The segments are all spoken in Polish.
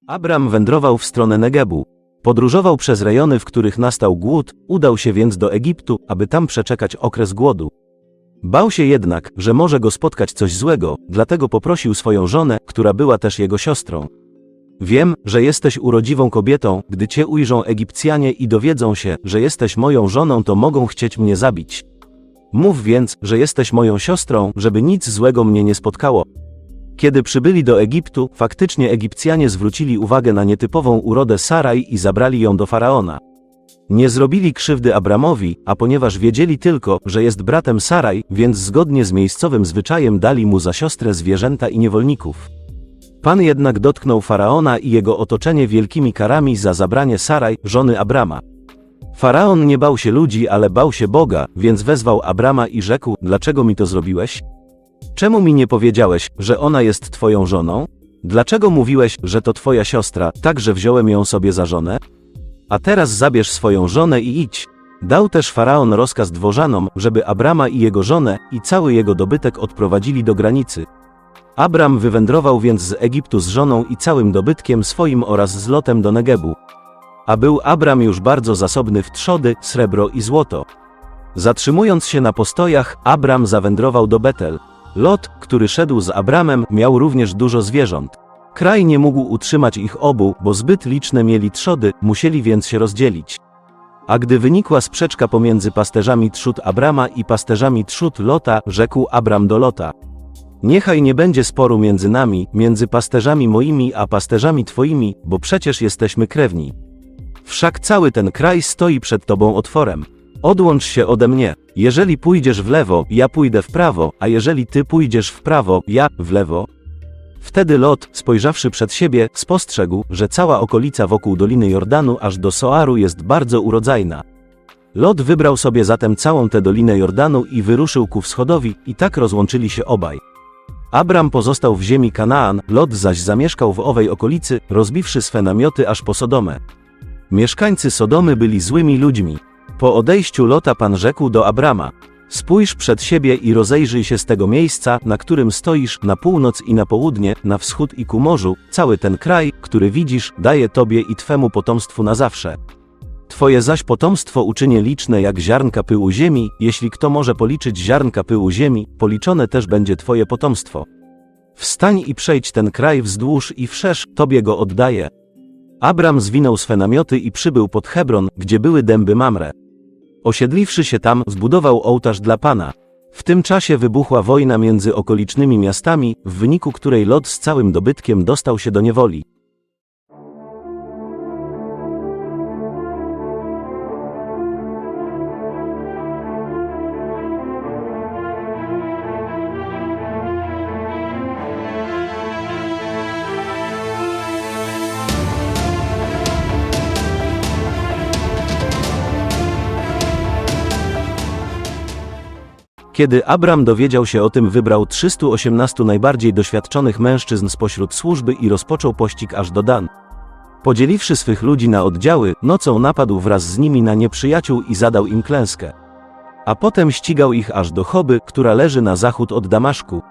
Abram wędrował w stronę Negebu. Podróżował przez rejony, w których nastał głód, udał się więc do Egiptu, aby tam przeczekać okres głodu. Bał się jednak, że może go spotkać coś złego, dlatego poprosił swoją żonę, która była też jego siostrą. Wiem, że jesteś urodziwą kobietą, gdy cię ujrzą Egipcjanie i dowiedzą się, że jesteś moją żoną, to mogą chcieć mnie zabić. Mów więc, że jesteś moją siostrą, żeby nic złego mnie nie spotkało. Kiedy przybyli do Egiptu, faktycznie Egipcjanie zwrócili uwagę na nietypową urodę Saraj i zabrali ją do Faraona. Nie zrobili krzywdy Abramowi, a ponieważ wiedzieli tylko, że jest bratem Saraj, więc zgodnie z miejscowym zwyczajem dali mu za siostrę zwierzęta i niewolników. Pan jednak dotknął Faraona i jego otoczenie wielkimi karami za zabranie Saraj, żony Abrama. Faraon nie bał się ludzi, ale bał się Boga, więc wezwał Abrama i rzekł: dlaczego mi to zrobiłeś? Czemu mi nie powiedziałeś, że ona jest twoją żoną? Dlaczego mówiłeś, że to twoja siostra, tak że wziąłem ją sobie za żonę? A teraz zabierz swoją żonę i idź. Dał też Faraon rozkaz dworzanom, żeby Abrama i jego żonę i cały jego dobytek odprowadzili do granicy. Abram wywędrował więc z Egiptu z żoną i całym dobytkiem swoim oraz z Lotem do Negebu. A był Abram już bardzo zasobny w trzody, srebro i złoto. Zatrzymując się na postojach, Abram zawędrował do Betel. Lot, który szedł z Abramem, miał również dużo zwierząt. Kraj nie mógł utrzymać ich obu, bo zbyt liczne mieli trzody, musieli więc się rozdzielić. A gdy wynikła sprzeczka pomiędzy pasterzami trzód Abrama i pasterzami trzód Lota, rzekł Abram do Lota: niechaj nie będzie sporu między nami, między pasterzami moimi a pasterzami twoimi, bo przecież jesteśmy krewni. Wszak cały ten kraj stoi przed tobą otworem. Odłącz się ode mnie. Jeżeli pójdziesz w lewo, ja pójdę w prawo, a jeżeli ty pójdziesz w prawo, ja w lewo. Wtedy Lot, spojrzawszy przed siebie, spostrzegł, że cała okolica wokół Doliny Jordanu aż do Soaru jest bardzo urodzajna. Lot wybrał sobie zatem całą tę Dolinę Jordanu i wyruszył ku wschodowi, i tak rozłączyli się obaj. Abram pozostał w ziemi Kanaan, Lot zaś zamieszkał w owej okolicy, rozbiwszy swe namioty aż po Sodomę. Mieszkańcy Sodomy byli złymi ludźmi. Po odejściu Lota Pan rzekł do Abrama: spójrz przed siebie i rozejrzyj się z tego miejsca, na którym stoisz, na północ i na południe, na wschód i ku morzu, cały ten kraj, który widzisz, daję tobie i twemu potomstwu na zawsze. Twoje zaś potomstwo uczynię liczne jak ziarnka pyłu ziemi, jeśli kto może policzyć ziarnka pyłu ziemi, policzone też będzie twoje potomstwo. Wstań i przejdź ten kraj wzdłuż i wszerz, tobie go oddaję. Abram zwinął swe namioty i przybył pod Hebron, gdzie były dęby Mamre. Osiedliwszy się tam, zbudował ołtarz dla Pana. W tym czasie wybuchła wojna między okolicznymi miastami, w wyniku której Lot z całym dobytkiem dostał się do niewoli. Kiedy Abram dowiedział się o tym, wybrał 318 najbardziej doświadczonych mężczyzn spośród służby i rozpoczął pościg aż do Dan. Podzieliwszy swych ludzi na oddziały, nocą napadł wraz z nimi na nieprzyjaciół i zadał im klęskę. A potem ścigał ich aż do Choby, która leży na zachód od Damaszku.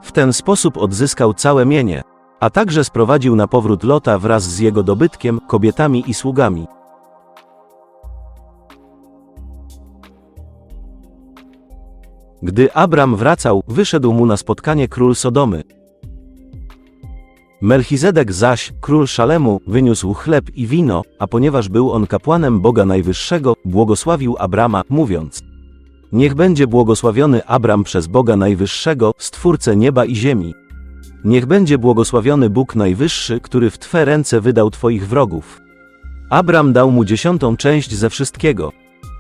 W ten sposób odzyskał całe mienie, a także sprowadził na powrót Lota wraz z jego dobytkiem, kobietami i sługami. Gdy Abram wracał, wyszedł mu na spotkanie król Sodomy. Melchizedek zaś, król Szalemu, wyniósł chleb i wino, a ponieważ był on kapłanem Boga Najwyższego, błogosławił Abrama, mówiąc: niech będzie błogosławiony Abram przez Boga Najwyższego, Stwórcę nieba i ziemi. Niech będzie błogosławiony Bóg Najwyższy, który w Twe ręce wydał Twoich wrogów. Abram dał mu 10. część ze wszystkiego.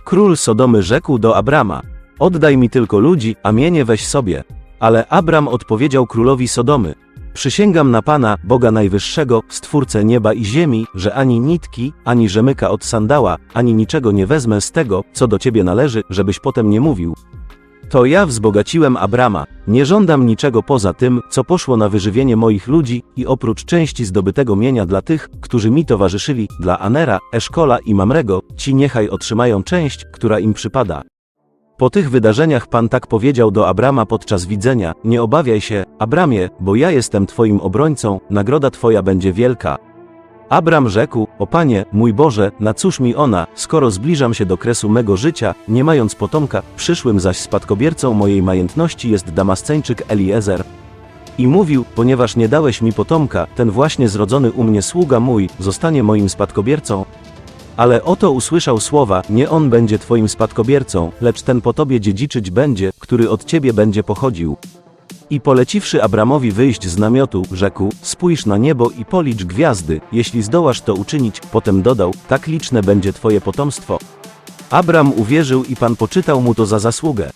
Król Sodomy rzekł do Abrama: oddaj mi tylko ludzi, a mienie weź sobie. Ale Abram odpowiedział królowi Sodomy: przysięgam na Pana, Boga Najwyższego, Stwórcę nieba i ziemi, że ani nitki, ani rzemyka od sandała, ani niczego nie wezmę z tego, co do Ciebie należy, żebyś potem nie mówił: to ja wzbogaciłem Abrama, nie żądam niczego poza tym, co poszło na wyżywienie moich ludzi i oprócz części zdobytego mienia dla tych, którzy mi towarzyszyli, dla Anera, Eszkola i Mamrego, ci niechaj otrzymają część, która im przypada. Po tych wydarzeniach Pan tak powiedział do Abrama podczas widzenia: nie obawiaj się, Abramie, bo ja jestem Twoim obrońcą, nagroda Twoja będzie wielka. Abram rzekł: o Panie, mój Boże, na cóż mi ona, skoro zbliżam się do kresu mego życia, nie mając potomka, przyszłym zaś spadkobiercą mojej majętności jest Damasceńczyk Eliezer. I mówił: ponieważ nie dałeś mi potomka, ten właśnie zrodzony u mnie sługa mój, zostanie moim spadkobiercą. Ale oto usłyszał słowa: nie on będzie twoim spadkobiercą, lecz ten po tobie dziedziczyć będzie, który od ciebie będzie pochodził. I poleciwszy Abramowi wyjść z namiotu, rzekł: spójrz na niebo i policz gwiazdy, jeśli zdołasz to uczynić. Potem dodał: tak liczne będzie twoje potomstwo. Abram uwierzył i Pan poczytał mu to za zasługę.